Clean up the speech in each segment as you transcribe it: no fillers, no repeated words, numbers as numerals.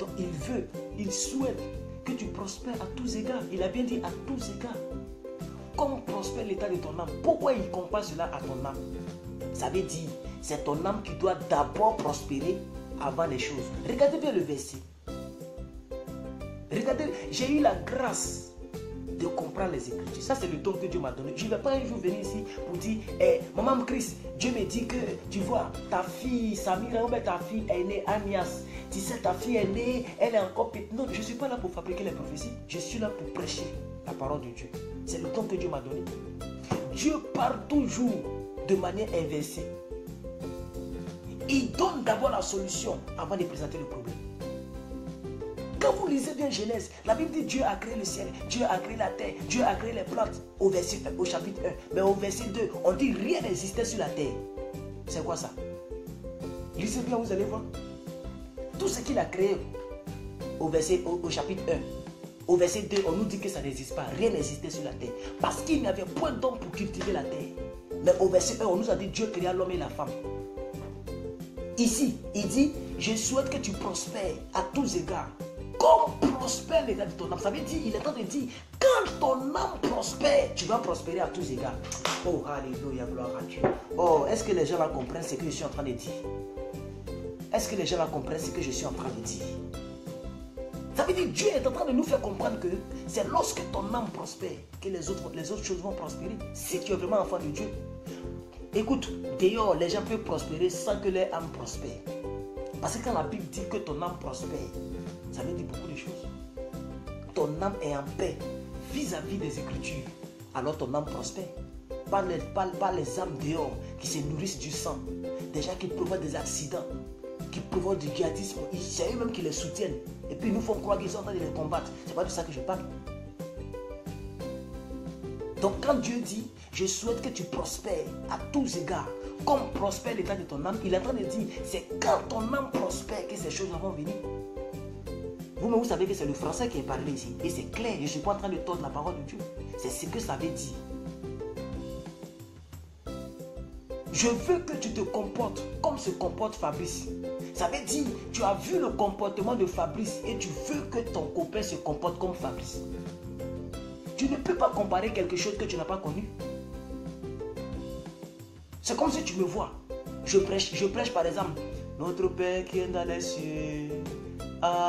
Donc il souhaite que tu prospères à tous égards. Il a bien dit à tous égards. Comme prospère l'état de ton âme. Pourquoi il compare cela à ton âme? Ça veut dire, c'est ton âme qui doit d'abord prospérer avant les choses. Regardez bien le verset. Regardez, j'ai eu la grâce de comprendre les Écritures. Ça, c'est le don que Dieu m'a donné. Je ne vais pas un jour venir ici pour dire, maman Christ, Dieu me dit que, tu vois, ta fille Samira, ou bien ta fille est née Agnès. Tu sais, ta fille est née, elle est encore petite. Non, je ne suis pas là pour fabriquer les prophéties. Je suis là pour prêcher la parole de Dieu. C'est le don que Dieu m'a donné. Dieu parle toujours de manière inversée. Il donne d'abord la solution avant de présenter le problème. Quand vous lisez bien Genèse, la Bible dit Dieu a créé le ciel, Dieu a créé la terre, Dieu a créé les plantes au chapitre 1. Mais au verset 2, on dit rien n'existait sur la terre. C'est quoi ça? Lisez bien, vous allez voir. Tout ce qu'il a créé au chapitre 1. Au verset 2, on nous dit que ça n'existe pas. Rien n'existait sur la terre. Parce qu'il n'y avait point d'homme pour cultiver la terre. Mais au verset 1, on nous a dit Dieu créa l'homme et la femme. Ici, il dit, je souhaite que tu prospères à tous égards. Comme prospère l'état de ton âme. Ça veut dire, il est en train de dire, quand ton âme prospère, tu vas prospérer à tous égards. Oh, alléluia, gloire à Dieu. Oh, est-ce que les gens là comprennent ce que je suis en train de dire? Est-ce que les gens là comprennent ce que je suis en train de dire? Ça veut dire, Dieu est en train de nous faire comprendre que c'est lorsque ton âme prospère que les autres choses vont prospérer. Si tu es vraiment enfant de Dieu. Écoute, dehors, les gens peuvent prospérer sans que leur âme prospère. Parce que quand la Bible dit que ton âme prospère, ça veut dire beaucoup de choses. Ton âme est en paix vis-à-vis des Écritures. Alors ton âme prospère. Pas les âmes dehors qui se nourrissent du sang. Des gens qui provoquent des accidents, qui provoquent du djihadisme. C'est eux-mêmes qui les soutiennent. Et puis ils nous font croire qu'ils sont en train de les combattre. C'est pas de ça que je parle. Donc quand Dieu dit, je souhaite que tu prospères à tous égards, comme prospère l'état de ton âme, il est en train de dire, c'est quand ton âme prospère que ces choses vont venir. Vous-même, vous savez que c'est le français qui est parlé ici. Et c'est clair, je ne suis pas en train de tordre la parole de Dieu. C'est ce que ça veut dire. Je veux que tu te comportes comme se comporte Fabrice. Ça veut dire, tu as vu le comportement de Fabrice et tu veux que ton copain se comporte comme Fabrice. Tu ne peux pas comparer quelque chose que tu n'as pas connu. C'est comme si tu me vois. Je prêche par exemple. Notre Père qui est dans les cieux. Amen.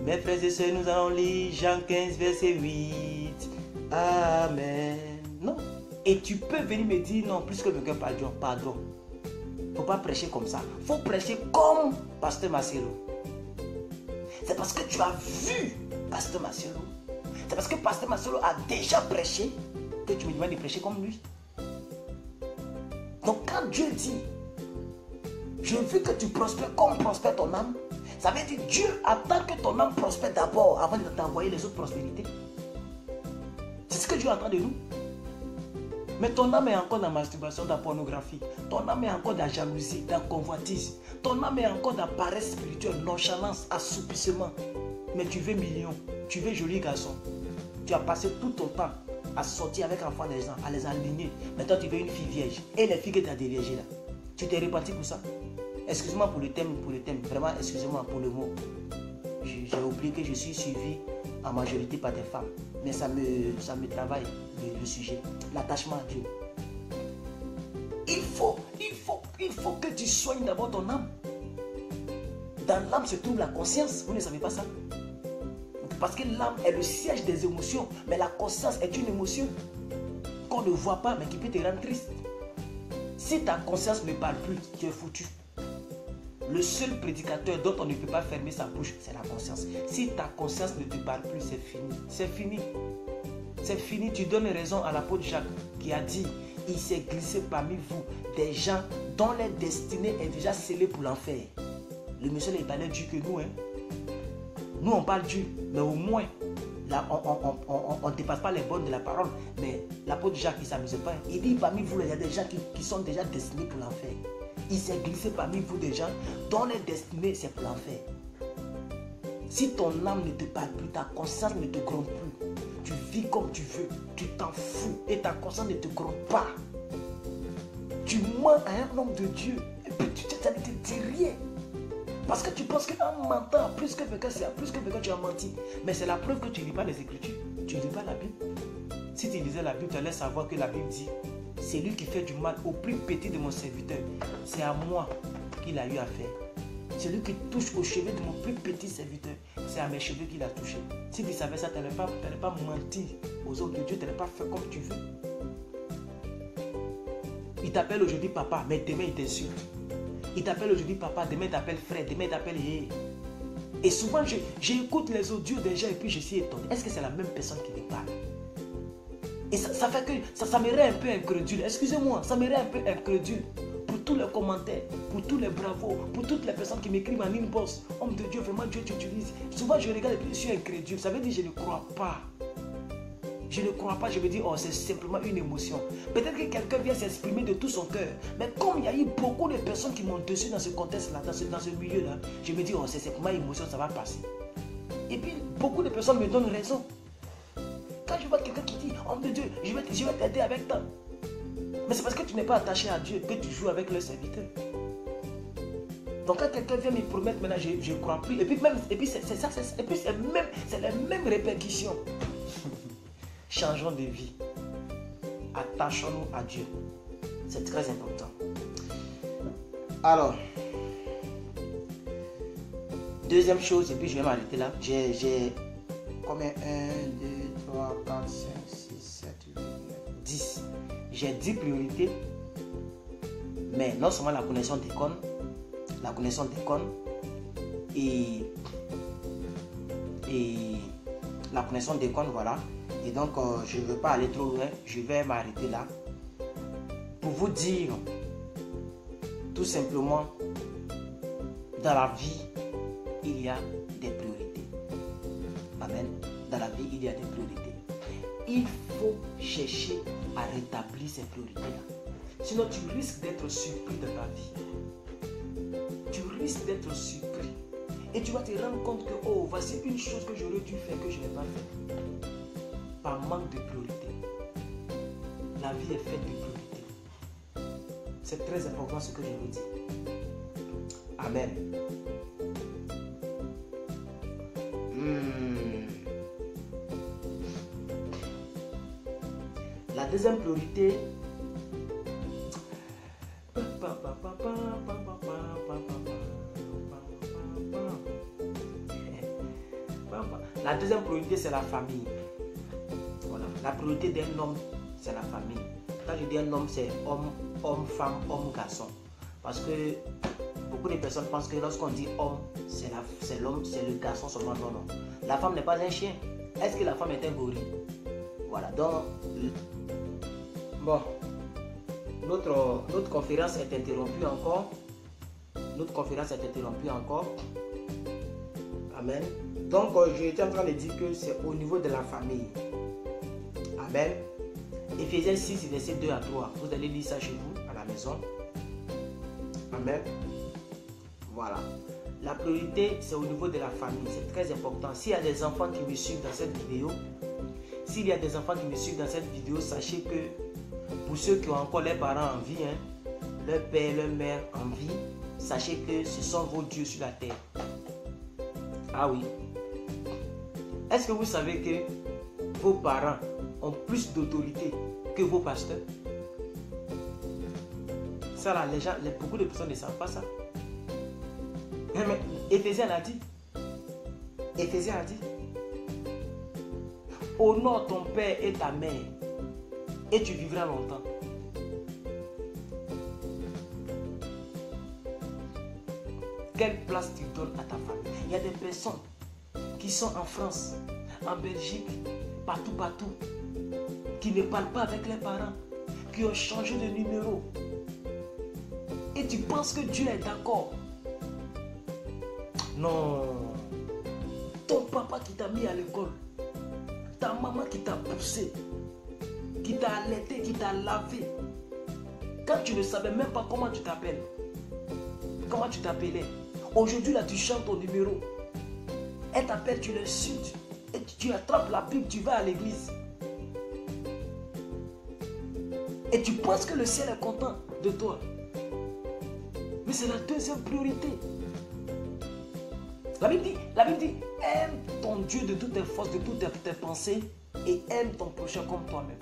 Mes frères et sœurs, nous allons lire Jean 15, verset 8. Amen. Non. Et tu peux venir me dire non, plus que quelqu'un pardon. Il ne faut pas prêcher comme ça. Il faut prêcher comme Pasteur Marcelo. C'est parce que tu as vu Pasteur Marcelo. C'est parce que Pasteur Marcelo a déjà prêché que tu me demandes de prêcher comme lui. Donc quand Dieu dit, je veux que tu prospères comme prospère ton âme, ça veut dire Dieu attend que ton âme prospère d'abord avant de t'envoyer les autres prospérités. C'est ce que Dieu attend de nous. Mais ton âme est encore dans la masturbation, dans la pornographie. Ton âme est encore dans la jalousie, dans la convoitise. Ton âme est encore dans la paresse spirituelle, nonchalance, assoupissement. Mais tu veux millions, tu veux joli garçon. Tu as passé tout ton temps à sortir avec enfants des gens, à les aligner. Maintenant tu veux une fille vierge. Et les filles que tu as déviégées là, tu t'es reparti pour ça. Excuse-moi pour le thème, Vraiment, excusez-moi pour le mot. J'ai oublié que je suis suivi en majorité par des femmes. Mais ça me travaille le sujet. L'attachement à Dieu. Il faut que tu soignes d'abord ton âme. Dans l'âme se trouve la conscience. Vous ne savez pas ça? Parce que l'âme est le siège des émotions. Mais la conscience est une émotion qu'on ne voit pas, mais qui peut te rendre triste. Si ta conscience ne parle plus, tu es foutu. Le seul prédicateur dont on ne peut pas fermer sa bouche, c'est la conscience. Si ta conscience ne te parle plus, c'est fini. C'est fini. C'est fini. Tu donnes raison à l'apôtre Jacques qui a dit, il s'est glissé parmi vous des gens dont la destinée est déjà scellée pour l'enfer. Le monsieur n'est pas Dieu que nous. Hein. Nous, on parle Dieu, mais au moins, là, on ne dépasse pas les bornes de la parole. Mais l'apôtre Jacques, il ne s'amuse pas. Il dit, parmi vous, il y a des gens qui sont déjà destinés pour l'enfer. Il s'est glissé parmi vous des gens dont les destinées, c'est pour l'enfer. Si ton âme ne te parle plus, ta conscience ne te gronde plus, tu vis comme tu veux, tu t'en fous et ta conscience ne te gronde pas. Tu mens à un homme de Dieu et puis tu te ça ne te dit rien. Parce que tu penses qu'en mentant, plus que quelqu'un tu as menti. Mais c'est la preuve que tu ne lis pas les Écritures. Tu ne lis pas la Bible. Si tu lisais la Bible, tu allais savoir que la Bible dit, c'est lui qui fait du mal au plus petit de mon serviteur. C'est à moi qu'il a eu à faire. Celui qui touche aux cheveux de mon plus petit serviteur, c'est à mes cheveux qu'il a touché. Si tu savais ça, tu n'allais pas mentir aux hommes de Dieu, tu n'allais pas faire comme tu veux. Il t'appelle aujourd'hui papa, mais demain il t'insulte. Il t'appelle aujourd'hui papa, demain il t'appelle frère, demain il t'appelle hé. Et souvent, j'écoute les audios des gens et puis je suis étonné. Est-ce que c'est la même personne qui me parle? Et ça fait que ça me rend un peu incrédule. Excusez-moi, ça me rend un peu incrédule. Pour tous les commentaires, pour tous les bravos, pour toutes les personnes qui m'écrivent en inbox. Homme de Dieu, vraiment Dieu t'utilise. Souvent je regarde et puis je suis incrédule. Ça veut dire que je ne crois pas. Je ne crois pas, je me dis, oh, c'est simplement une émotion. Peut-être que quelqu'un vient s'exprimer de tout son cœur. Mais comme il y a eu beaucoup de personnes qui m'ont dessus dans ce contexte-là, dans ce milieu-là, je me dis, oh, c'est simplement une émotion, ça va passer. Et puis, beaucoup de personnes me donnent raison. Quand je vois quelqu'un qui dit, homme de Dieu, je vais t'aider avec toi. Mais c'est parce que tu n'es pas attaché à Dieu que tu joues avec le serviteur. Donc quand quelqu'un vient me promettre, maintenant je ne crois plus. Et puis c'est ça, et puis c'est les mêmes répercussions. Changeons de vie. Attachons-nous à Dieu. C'est très important. Alors, deuxième chose, et puis je vais m'arrêter là. J'ai combien? 1, 2, 3, 4, 5, 6, 7, 8, 9, 10. J'ai 10 priorités. Mais non seulement la connaissance des cônes, et la connaissance des cônes, voilà. Et donc, je ne veux pas aller trop loin. Je vais m'arrêter là. Pour vous dire, tout simplement, dans la vie, il y a des priorités. Amen. Dans la vie, il y a des priorités. Il faut chercher à rétablir ces priorités-là. Sinon, tu risques d'être surpris dans ta vie. Tu risques d'être surpris. Et tu vas te rendre compte que, oh, voici une chose que j'aurais dû faire que je n'ai pas fait. Par manque de priorité. La vie est faite de priorité. C'est très important ce que je vous dis. Amen. La deuxième priorité, c'est la famille. Voilà. La priorité d'un homme, c'est la famille. Quand je dis un homme, c'est homme, femme, homme, garçon. Parce que beaucoup de personnes pensent que lorsqu'on dit homme, c'est l'homme, c'est le garçon seulement. Non, non. La femme n'est pas un chien. Est-ce que la femme est un gorille? Voilà. Donc, bon, notre conférence est interrompue encore. Amen. Donc, j'étais en train de dire que c'est au niveau de la famille. Amen. Éphésiens 6, verset 2 à 3. Vous allez lire ça chez vous, à la maison. Amen. Voilà. La priorité, c'est au niveau de la famille. C'est très important. S'il y a des enfants qui me suivent dans cette vidéo, sachez que pour ceux qui ont encore leurs parents en vie, leur père, leur mère en vie, sachez que ce sont vos dieux sur la terre. Ah oui. Est-ce que vous savez que vos parents ont plus d'autorité que vos pasteurs? Ça là, beaucoup de personnes ne savent pas ça. Mais Éphésiens a dit. Honore ton père et ta mère et tu vivras longtemps. Quelle place tu donnes à ta famille? Il y a des personnes qui sont en France, en Belgique, partout, qui ne parlent pas avec leurs parents, qui ont changé de numéro. Et tu penses que Dieu est d'accord? Non. Ton papa qui t'a mis à l'école, ta maman qui t'a poussé, qui t'a allaité, qui t'a lavé. Quand tu ne savais même pas comment tu t'appelles, comment tu t'appelais. Aujourd'hui là tu chantes ton numéro. Elle t'appelle, tu l'insultes. Et tu attrapes la Bible, tu vas à l'église. Et tu penses que le ciel est content de toi. Mais c'est la deuxième priorité. La Bible dit, aime ton Dieu de toutes tes forces, de toutes tes pensées et aime ton prochain comme toi-même.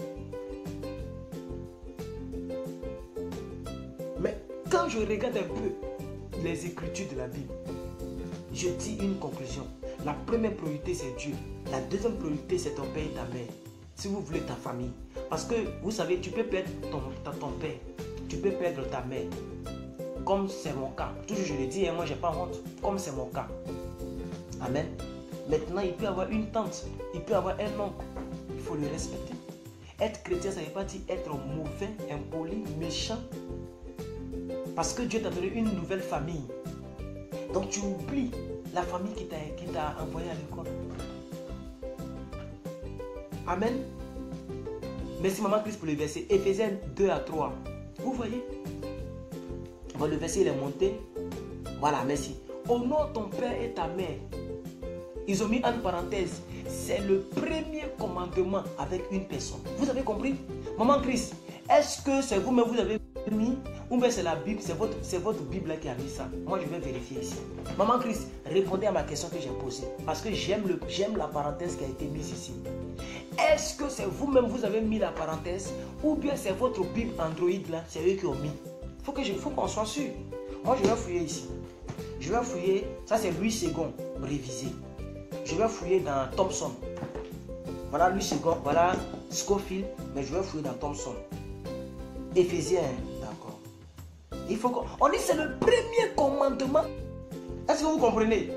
Mais quand je regarde un peu les écritures de la Bible, je tire une conclusion. La première priorité, c'est Dieu. La deuxième priorité, c'est ton père et ta mère. Si vous voulez ta famille. Parce que, vous savez, tu peux perdre ton père. Tu peux perdre ta mère. Comme c'est mon cas. Toujours je le dis, moi, je n'ai pas honte. Comme c'est mon cas. Amen. Maintenant, il peut y avoir une tante. Il peut y avoir un oncle. Il faut le respecter. Être chrétien, ça ne veut pas dire être mauvais, impoli, méchant. Parce que Dieu t'a donné une nouvelle famille. Donc tu oublies la famille qui t'a envoyé à l'école. Amen. Merci Maman Christ pour le verset. Éphésiens 2 à 3. Vous voyez? Bon, le verset il est monté. Voilà, merci. Honore ton père et ta mère. Ils ont mis en parenthèse. C'est le premier commandement avec une personne. Vous avez compris? Maman Christ, est-ce que c'est vous-même vous avez mis? Ou bien c'est la Bible, c'est votre Bible qui a mis ça. Moi, je vais vérifier ici. Maman Christ, répondez à ma question que j'ai posée. Parce que j'aime la parenthèse qui a été mise ici. Est-ce que c'est vous-même vous avez mis la parenthèse? Ou bien c'est votre Bible Android là, c'est eux qui ont mis? Il faut qu'on soit sûr. Moi, je vais fouiller ici. Je vais fouiller, ça c'est Louis II, révisé. Je vais fouiller dans Thompson. Voilà Louis II, voilà Scofield, mais je vais fouiller dans Thompson. Éphésiens, d'accord. Il faut qu'on dit c'est le premier commandement. Est-ce que vous comprenez?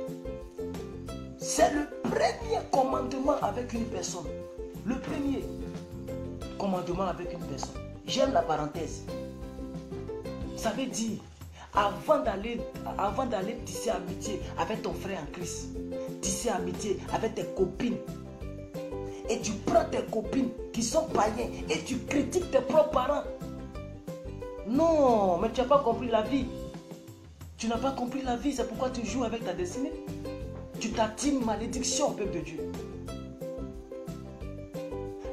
C'est le premier commandement avec une personne. Le premier commandement avec une personne. J'aime la parenthèse. Ça veut dire, avant d'aller tisser amitié avec ton frère en Christ, tisser amitié avec tes copines, et tu prends tes copines qui sont païens et tu critiques tes propres parents. Non, mais tu n'as pas compris la vie. Tu n'as pas compris la vie, c'est pourquoi tu joues avec ta destinée. Tu t'attires malédiction au peuple de Dieu.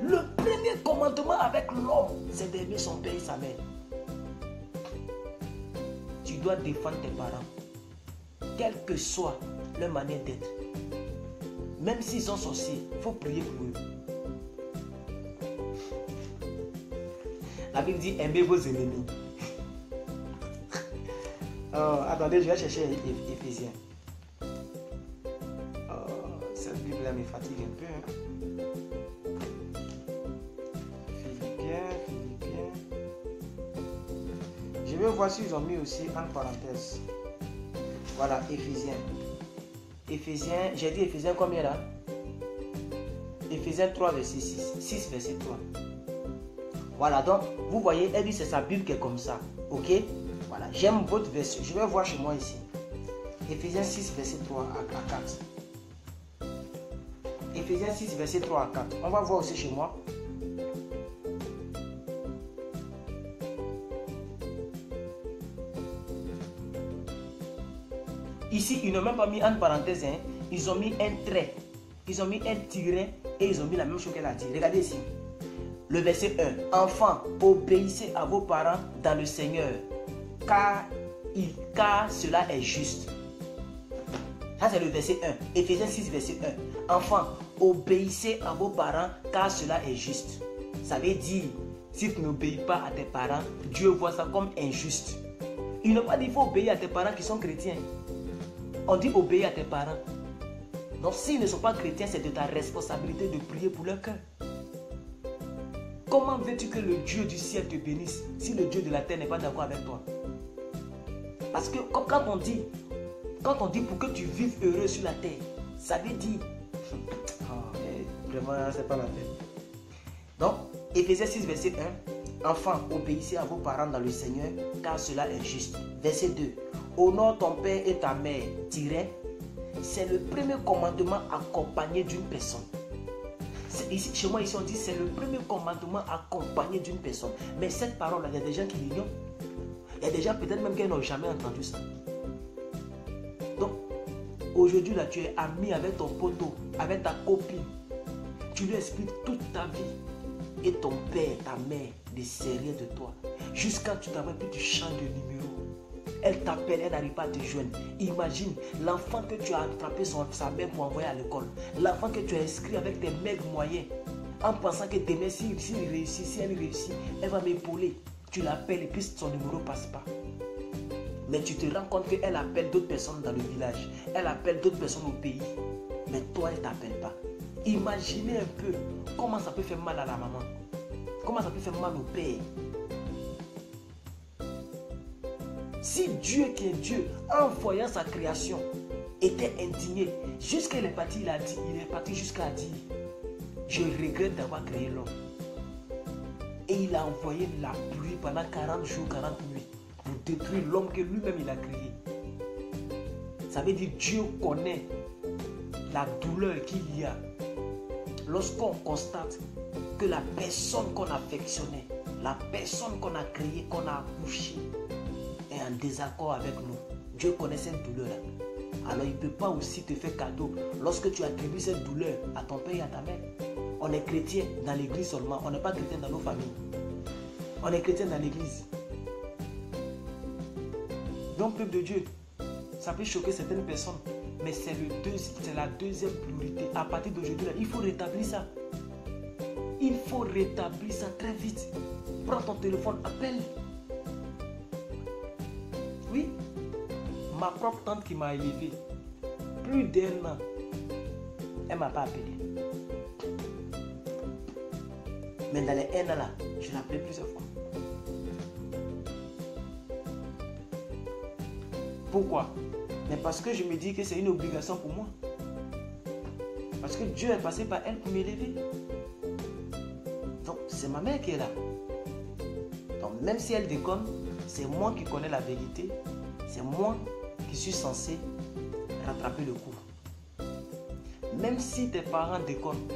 Le premier commandement avec l'homme, c'est d'aimer son père et sa mère. Tu dois défendre tes parents, quelle que soit leur manière d'être. Même s'ils sont sorciers, il faut prier pour eux. La Bible dit aimez vos ennemis. Attendez, je vais chercher Éphésiens. Cette Bible-là me fatigue un peu. Philippiens. Je vais voir s'ils ont mis aussi en parenthèse. Voilà, Éphésiens. Éphésiens, j'ai dit Éphésiens combien là? Éphésiens 3, verset 6. 6, verset 3. Voilà, donc, vous voyez, elle dit c'est sa Bible qui est comme ça. Ok? Voilà, j'aime votre version. Je vais voir chez moi ici. Éphésiens 6, verset 3 à 4. Éphésiens 6, verset 3 à 4. On va voir aussi chez moi. Ici, ils n'ont même pas mis en parenthèse, hein. Ils ont mis un trait. Ils ont mis un tiret et ils ont mis la même chose qu'elle a dit. Regardez ici. Le verset 1. Enfants, obéissez à vos parents dans le Seigneur, car cela est juste. Ça, c'est le verset 1. Éphésiens 6, verset 1. Enfants, obéissez à vos parents, car cela est juste. Ça veut dire, si tu n'obéis pas à tes parents, Dieu voit ça comme injuste. Il n'a pas dit qu'il faut obéir à tes parents qui sont chrétiens. On dit obéir à tes parents. Donc s'ils ne sont pas chrétiens, c'est de ta responsabilité de prier pour leur cœur. Comment veux-tu que le Dieu du ciel te bénisse si le Dieu de la terre n'est pas d'accord avec toi? Parce que quand on dit pour que tu vives heureux sur la terre, ça veut dire vraiment c'est pas la peine. Donc Éphésiens 6 verset 1. Enfants, obéissez à vos parents dans le Seigneur, car cela est juste. Verset 2. Honore ton père et ta mère. C'est le premier commandement accompagné d'une personne. Ici, chez moi, ici, on dit c'est le premier commandement accompagné d'une personne. Mais cette parole-là, il y a des gens qui l'ignorent. Il y a des gens peut-être même qui n'ont jamais entendu ça. Donc, aujourd'hui, là, tu es ami avec ton poteau, avec ta copine. Tu lui expliques toute ta vie. Et ton père, ta mère, des sérieux de toi. Jusqu'à tu t'appelles, puis tu changes de numéro. Elle t'appelle, elle n'arrive pas à te joindre. Imagine l'enfant que tu as attrapé sa mère pour envoyer à l'école. L'enfant que tu as inscrit avec tes maigres moyens. En pensant que demain, si elle réussit, elle va m'épauler. Tu l'appelles et puis son numéro ne passe pas. Mais tu te rends compte qu'elle appelle d'autres personnes dans le village. Elle appelle d'autres personnes au pays. Mais toi, elle ne t'appelle pas. Imaginez un peu comment ça peut faire mal à la maman. Comment ça peut faire mal au père. Si Dieu qui est Dieu, en voyant sa création, était indigné, jusqu'à il est parti jusqu'à dire, je regrette d'avoir créé l'homme. Et il a envoyé la pluie pendant 40 jours, 40 nuits, pour détruire l'homme que lui-même il a créé. Ça veut dire Dieu connaît la douleur qu'il y a lorsqu'on constate que la personne qu'on affectionnait, la personne qu'on a créée, qu'on a accouchée, est en désaccord avec nous. Dieu connaît cette douleur-là. Alors il ne peut pas aussi te faire cadeau lorsque tu attribues cette douleur à ton père et à ta mère. On est chrétien dans l'église seulement, on n'est pas chrétien dans nos familles. On est chrétien dans l'église. Donc, peuple de Dieu, ça peut choquer certaines personnes, mais c'est la deuxième priorité. À partir d'aujourd'hui, il faut rétablir ça. Il faut rétablir ça très vite. Prends ton téléphone, appelle. Oui, ma propre tante qui m'a élevé, plus d'un an, elle ne m'a pas appelé. Mais dans les 1 an là, je l'ai appelé plusieurs fois. Pourquoi? Mais parce que je me dis que c'est une obligation pour moi. Parce que Dieu est passé par elle pour m'élever. Donc c'est ma mère qui est là. Donc même si elle déconne, c'est moi qui connais la vérité. C'est moi qui suis censé rattraper le coup. Même si tes parents déconnent,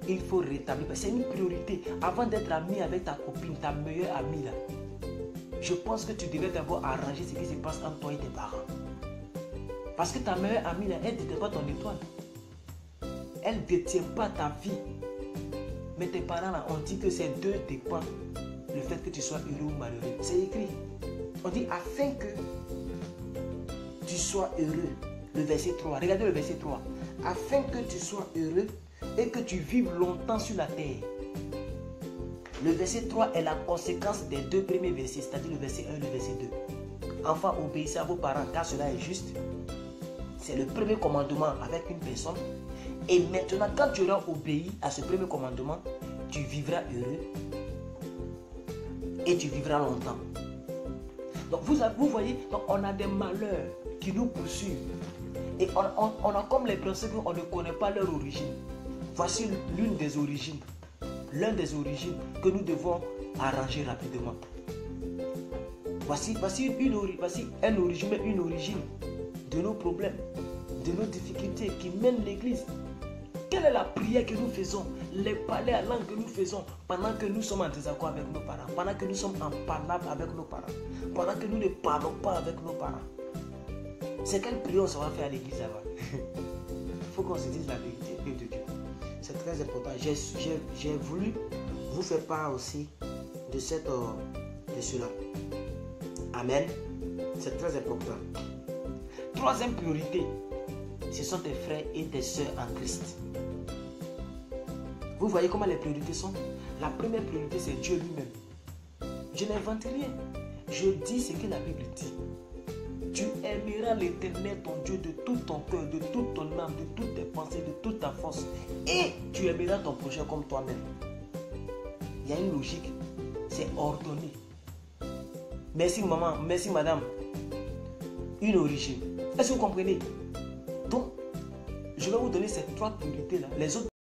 il faut rétablir. C'est une priorité. Avant d'être ami avec ta copine, ta meilleure amie là, je pense que tu devrais d'abord arranger ce qui se passe entre toi et tes parents. Parce que ta meilleure amie là, elle ne détient pas ton étoile. Elle ne détient pas ta vie. Mais tes parents là, on dit que c'est d'eux dépend le fait que tu sois heureux ou malheureux. C'est écrit. On dit afin que tu sois heureux. Le verset 3. Regardez le verset 3. Afin que tu sois heureux et que tu vives longtemps sur la terre. Le verset 3 est la conséquence des deux premiers versets, c'est-à-dire le verset 1 et le verset 2. Enfants, obéissez à vos parents car cela est juste. C'est le premier commandement avec une personne. Et maintenant, quand tu auras obéi à ce premier commandement, tu vivras heureux et tu vivras longtemps. Donc vous voyez, donc on a des malheurs qui nous poursuivent. Et on a comme l'impression qu'on ne connaît pas leur origine. Voici l'une des origines. L'un des origines que nous devons arranger rapidement. Voici une origine de nos problèmes, de nos difficultés qui mènent l'église. Quelle est la prière que nous faisons, les palais à langue que nous faisons pendant que nous sommes en désaccord avec nos parents, pendant que nous sommes en palabre avec nos parents, pendant que nous ne parlons pas avec nos parents? C'est quelle prière on va faire à l'église avant? Il faut qu'on se dise la vérité de Dieu. C'est très important. J'ai voulu vous faire part aussi de cela. Amen. C'est très important. Troisième priorité, ce sont tes frères et tes soeurs en Christ. Vous voyez comment les priorités sont? La première priorité, c'est Dieu lui-même. Je n'invente rien. Je dis ce que la Bible dit. Tu aimeras l'Éternel, ton Dieu, de tout ton cœur, de toute ton âme, de toutes tes pensées, de toute ta force. Et tu aimeras ton prochain comme toi-même. Il y a une logique. C'est ordonné. Merci maman, merci madame. Une origine. Est-ce que vous comprenez? Donc, je vais vous donner ces trois priorités-là. Les autres